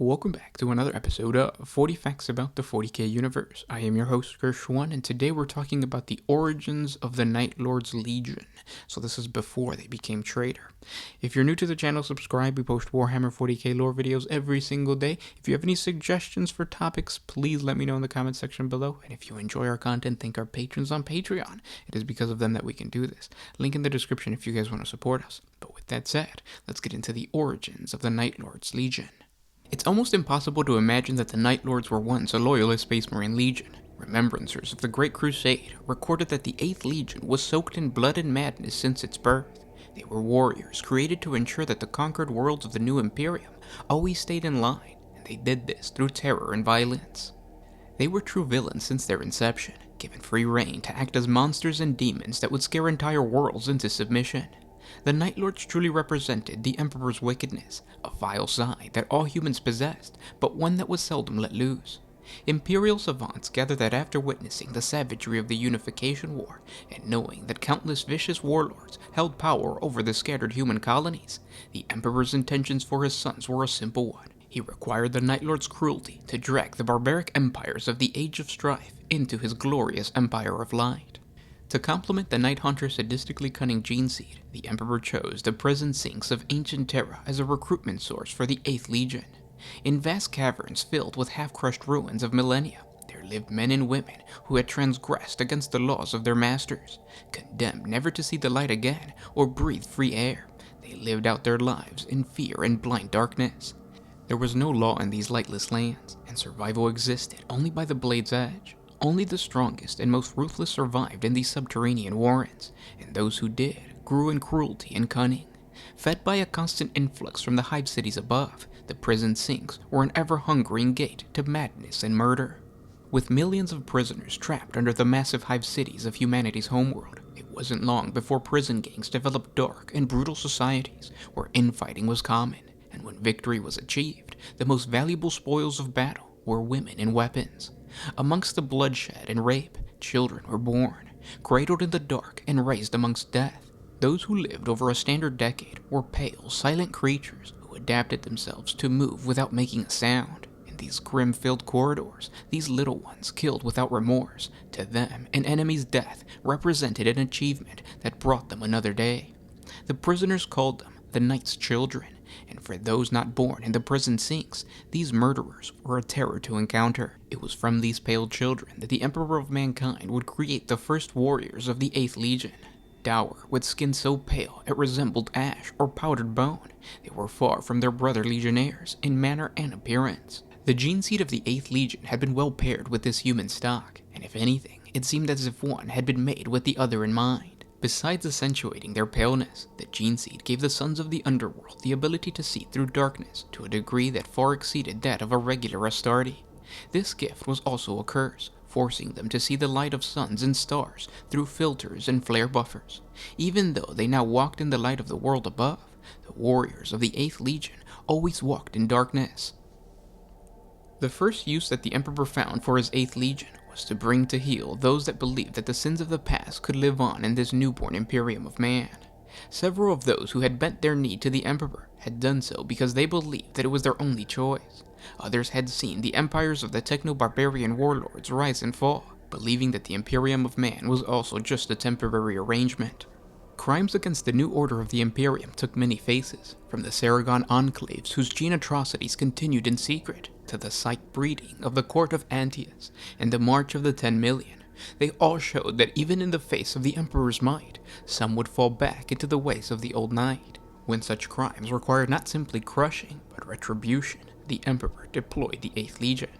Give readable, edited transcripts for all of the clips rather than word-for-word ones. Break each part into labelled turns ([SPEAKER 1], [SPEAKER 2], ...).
[SPEAKER 1] Welcome back to another episode of 40 Facts About the 40K Universe. I am your host, Gershwan, and today we're talking about the origins of the Night Lord's Legion. So this is before they became traitor. If you're new to the channel, subscribe. We post Warhammer 40K lore videos every single day. If you have any suggestions for topics, please let me know in the comment section below. And if you enjoy our content, thank our patrons on Patreon. It is because of them that we can do this. Link in the description if you guys want to support us. But with that said, let's get into the origins of the Night Lord's Legion. It's almost impossible to imagine that the Night Lords were once a loyalist Space Marine Legion. Remembrancers of the Great Crusade recorded that the 8th Legion was soaked in blood and madness since its birth. They were warriors created to ensure that the conquered worlds of the new Imperium always stayed in line, and they did this through terror and violence. They were true villains since their inception, given free reign to act as monsters and demons that would scare entire worlds into submission. The Night Lords truly represented the Emperor's wickedness, a vile side that all humans possessed, but one that was seldom let loose. Imperial savants gather that after witnessing the savagery of the Unification War, and knowing that countless vicious warlords held power over the scattered human colonies, the Emperor's intentions for his sons were a simple one. He required the Night Lord's cruelty to drag the barbaric empires of the Age of Strife into his glorious Empire of Light. To complement the Night Hunter's sadistically cunning gene seed, the Emperor chose the prison sinks of ancient Terra as a recruitment source for the 8th Legion. In vast caverns filled with half-crushed ruins of millennia, there lived men and women who had transgressed against the laws of their masters. Condemned never to see the light again or breathe free air, they lived out their lives in fear and blind darkness. There was no law in these lightless lands, and survival existed only by the blade's edge. Only the strongest and most ruthless survived in these subterranean warrens, and those who did grew in cruelty and cunning. Fed by a constant influx from the hive cities above, the prison sinks were an ever-hungering gate to madness and murder. With millions of prisoners trapped under the massive hive cities of humanity's homeworld, it wasn't long before prison gangs developed dark and brutal societies where infighting was common, and when victory was achieved, the most valuable spoils of battle were women and weapons. Amongst the bloodshed and rape, children were born, cradled in the dark and raised amongst death. Those who lived over a standard decade were pale, silent creatures who adapted themselves to move without making a sound. In these grim-filled corridors, these little ones killed without remorse. To them, an enemy's death represented an achievement that brought them another day. The prisoners called them the Night's Children, and for those not born in the prison sinks, these murderers were a terror to encounter. It was from these pale children that the Emperor of Mankind would create the first warriors of the 8th Legion. Dour, with skin so pale it resembled ash or powdered bone, they were far from their brother legionnaires in manner and appearance. The gene seed of the 8th Legion had been well paired with this human stock, and if anything, it seemed as if one had been made with the other in mind. Besides accentuating their paleness, the gene seed gave the sons of the underworld the ability to see through darkness to a degree that far exceeded that of a regular Astarte. This gift was also a curse, forcing them to see the light of suns and stars through filters and flare buffers. Even though they now walked in the light of the world above, the warriors of the 8th Legion always walked in darkness. The first use that the Emperor found for his 8th Legion was to bring to heel those that believed that the sins of the past could live on in this newborn Imperium of Man. Several of those who had bent their knee to the Emperor had done so because they believed that it was their only choice. Others had seen the empires of the techno-barbarian warlords rise and fall, believing that the Imperium of Man was also just a temporary arrangement. Crimes against the new order of the Imperium took many faces, from the Saragon enclaves whose gene atrocities continued in secret, to the psych breeding of the court of Antaeus and the March of the 10 Million. They all showed that even in the face of the Emperor's might, some would fall back into the ways of the old knight. When such crimes required not simply crushing, but retribution, the Emperor deployed the 8th Legion.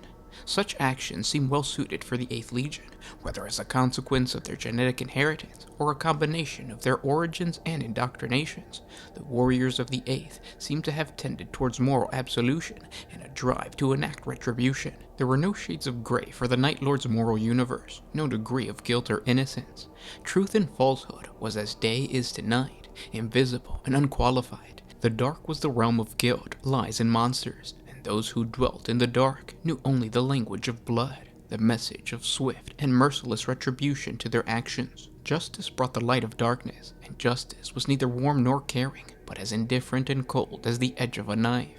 [SPEAKER 1] Such actions seem well suited for the 8th Legion, whether as a consequence of their genetic inheritance or a combination of their origins and indoctrinations. The warriors of the 8th seem to have tended towards moral absolution and a drive to enact retribution. There were no shades of gray for the Night Lord's moral universe, no degree of guilt or innocence. Truth and falsehood was as day is to night, invisible and unqualified. The dark was the realm of guilt, lies, and monsters. Those who dwelt in the dark knew only the language of blood, the message of swift and merciless retribution to their actions. Justice brought the light of darkness, and justice was neither warm nor caring, but as indifferent and cold as the edge of a knife.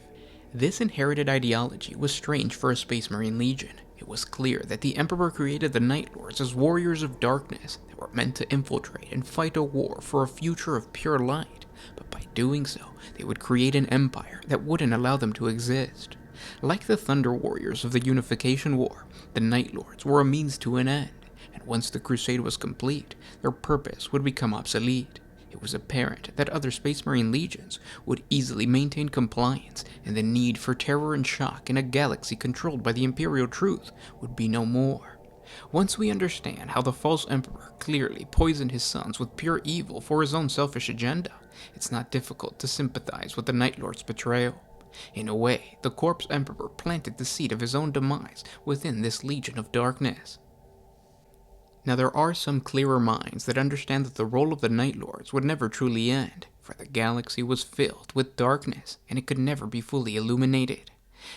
[SPEAKER 1] This inherited ideology was strange for a Space Marine Legion. It was clear that the Emperor created the Night Lords as warriors of darkness that were meant to infiltrate and fight a war for a future of pure light, but by doing so, they would create an empire that wouldn't allow them to exist. Like the Thunder Warriors of the Unification War, the Night Lords were a means to an end, and once the crusade was complete, their purpose would become obsolete. It was apparent that other Space Marine legions would easily maintain compliance, and the need for terror and shock in a galaxy controlled by the Imperial truth would be no more. Once we understand how the false Emperor clearly poisoned his sons with pure evil for his own selfish agenda, it's not difficult to sympathize with the Night Lord's betrayal. In a way, the Corpse Emperor planted the seed of his own demise within this Legion of Darkness. Now there are some clearer minds that understand that the role of the Night Lords would never truly end, for the galaxy was filled with darkness, and it could never be fully illuminated.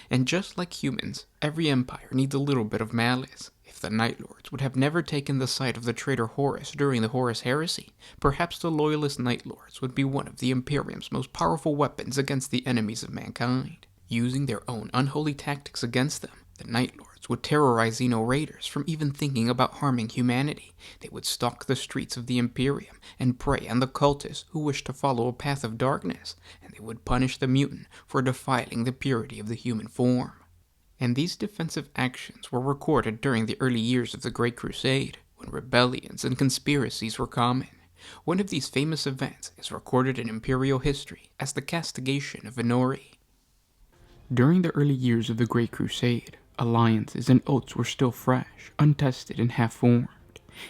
[SPEAKER 1] And just like humans, every empire needs a little bit of malice. If the Night Lords would have never taken the side of the traitor Horus during the Horus Heresy, perhaps the loyalist Night Lords would be one of the Imperium's most powerful weapons against the enemies of mankind. Using their own unholy tactics against them, the Night Lords would terrorize Xeno raiders from even thinking about harming humanity. They would stalk the streets of the Imperium and prey on the cultists who wished to follow a path of darkness, and they would punish the mutant for defiling the purity of the human form. And these defensive actions were recorded during the early years of the Great Crusade, when rebellions and conspiracies were common. One of these famous events is recorded in Imperial history as the castigation of Venori. During the early years of the Great Crusade, alliances and oaths were still fresh, untested, and half-formed.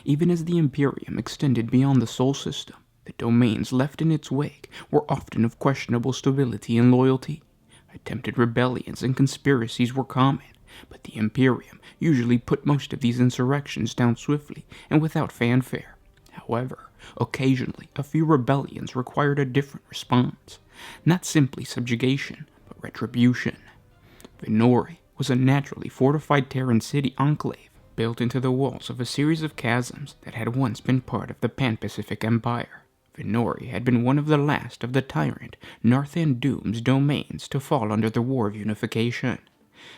[SPEAKER 1] Even as the Imperium extended beyond the Sol system, the domains left in its wake were often of questionable stability and loyalty. Attempted rebellions and conspiracies were common, but the Imperium usually put most of these insurrections down swiftly and without fanfare. However, occasionally a few rebellions required a different response, not simply subjugation, but retribution. Venori was a naturally fortified Terran city enclave built into the walls of a series of chasms that had once been part of the Pan-Pacific Empire. Venori had been one of the last of the tyrant Narthan Doom's domains to fall under the War of Unification.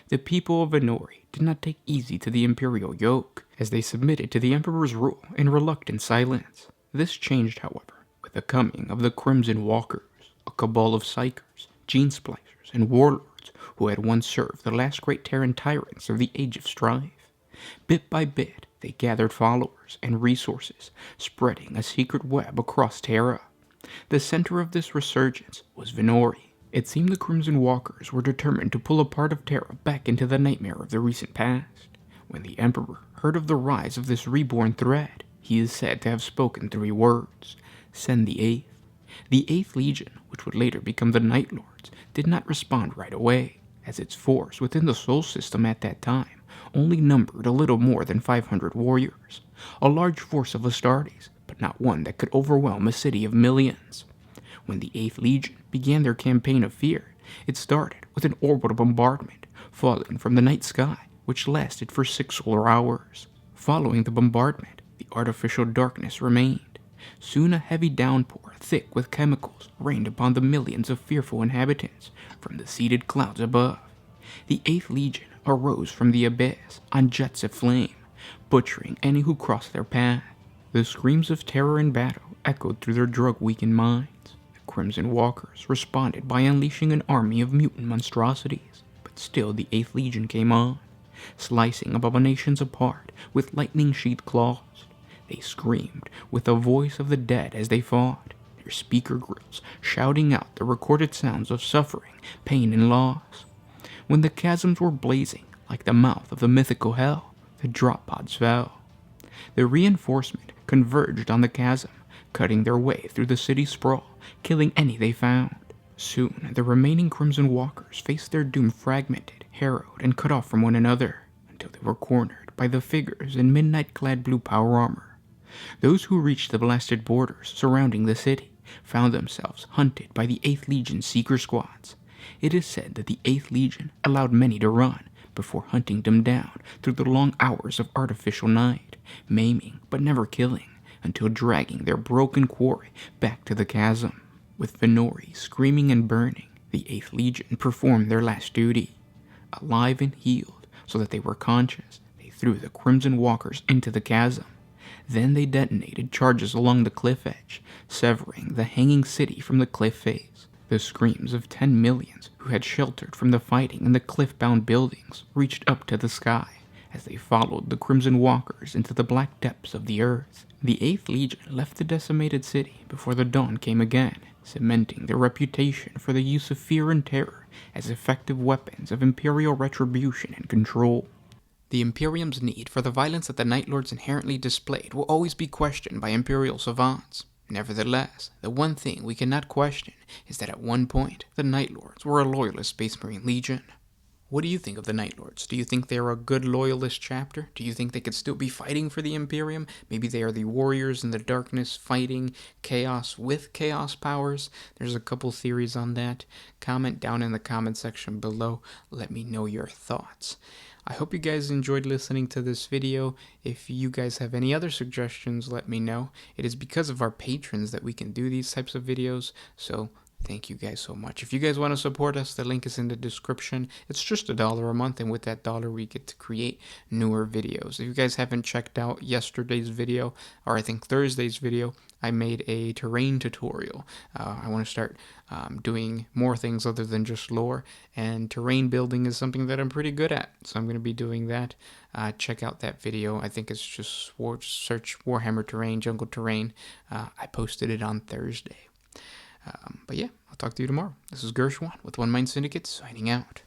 [SPEAKER 1] The people of Venori did not take easy to the imperial yoke, as they submitted to the Emperor's rule in reluctant silence. This changed, however, with the coming of the Crimson Walkers, a cabal of psychers, gene splicers, and warlords who had once served the last great Terran tyrants of the Age of Strife. Bit by bit, they gathered followers and resources, spreading a secret web across Terra. The center of this resurgence was Venori. It seemed the Crimson Walkers were determined to pull a part of Terra back into the nightmare of the recent past. When the Emperor heard of the rise of this reborn threat, he is said to have spoken 3 words: "Send the Eighth." The 8th Legion, which would later become the Night Lords, did not respond right away, as its force within the Sol system at that time only numbered a little more than 500 warriors, a large force of Astartes, but not one that could overwhelm a city of millions. When the 8th Legion began their campaign of fear, it started with an orbital bombardment falling from the night sky, which lasted for 6 solar hours. Following the bombardment, the artificial darkness remained. Soon a heavy downpour, thick with chemicals, rained upon the millions of fearful inhabitants from the seeded clouds above. The 8th Legion arose from the abyss on jets of flame, butchering any who crossed their path. The screams of terror and battle echoed through their drug-weakened minds. The Crimson Walkers responded by unleashing an army of mutant monstrosities, but still the 8th Legion came on, slicing abominations apart with lightning-sheathed claws. They screamed with the voice of the dead as they fought, their speaker grills shouting out the recorded sounds of suffering, pain, and loss. When the chasms were blazing like the mouth of the mythical hell, the drop pods fell. The reinforcement converged on the chasm, cutting their way through the city sprawl, killing any they found. Soon, the remaining Crimson Walkers faced their doom fragmented, harrowed, and cut off from one another, until they were cornered by the figures in midnight-clad blue power armor. Those who reached the blasted borders surrounding the city found themselves hunted by the 8th Legion seeker squads. It is said that the 8th Legion allowed many to run before hunting them down through the long hours of artificial night, maiming but never killing, until dragging their broken quarry back to the chasm. With Venori screaming and burning, The 8th Legion performed their last duty. Alive and healed, so that they were conscious, they threw the Crimson Walkers into the chasm. Then they detonated charges along the cliff edge, severing the hanging city from the cliff face. The screams of 10 millions who had sheltered from the fighting in the cliff-bound buildings reached up to the sky as they followed the Crimson Walkers into the black depths of the earth. The 8th Legion left the decimated city before the dawn came again, cementing their reputation for the use of fear and terror as effective weapons of Imperial retribution and control. The Imperium's need for the violence that the Night Lords inherently displayed will always be questioned by Imperial savants. Nevertheless, the one thing we cannot question is that at one point, the Night Lords were a loyalist Space Marine Legion. What do you think of the Night Lords? Do you think they're a good loyalist chapter? Do you think they could still be fighting for the Imperium? Maybe they are the warriors in the darkness fighting chaos with chaos powers? There's a couple theories on that. Comment down in the comment section below. Let me know your thoughts. I hope you guys enjoyed listening to this video. If you guys have any other suggestions, let me know. It is because of our patrons that we can do these types of videos, so thank you guys so much. If you guys want to support us, the link is in the description. It's just $1 a month, and with that dollar, we get to create newer videos. If you guys haven't checked out yesterday's video, or I think Thursday's video, I made a terrain tutorial. I want to start doing more things other than just lore, and terrain building is something that I'm pretty good at, so I'm going to be doing that. Check out that video. I think it's just search Warhammer Terrain, Jungle Terrain. I posted it on Thursday. But yeah, I'll talk to you tomorrow. This is Gershwan with One Mind Syndicate signing out.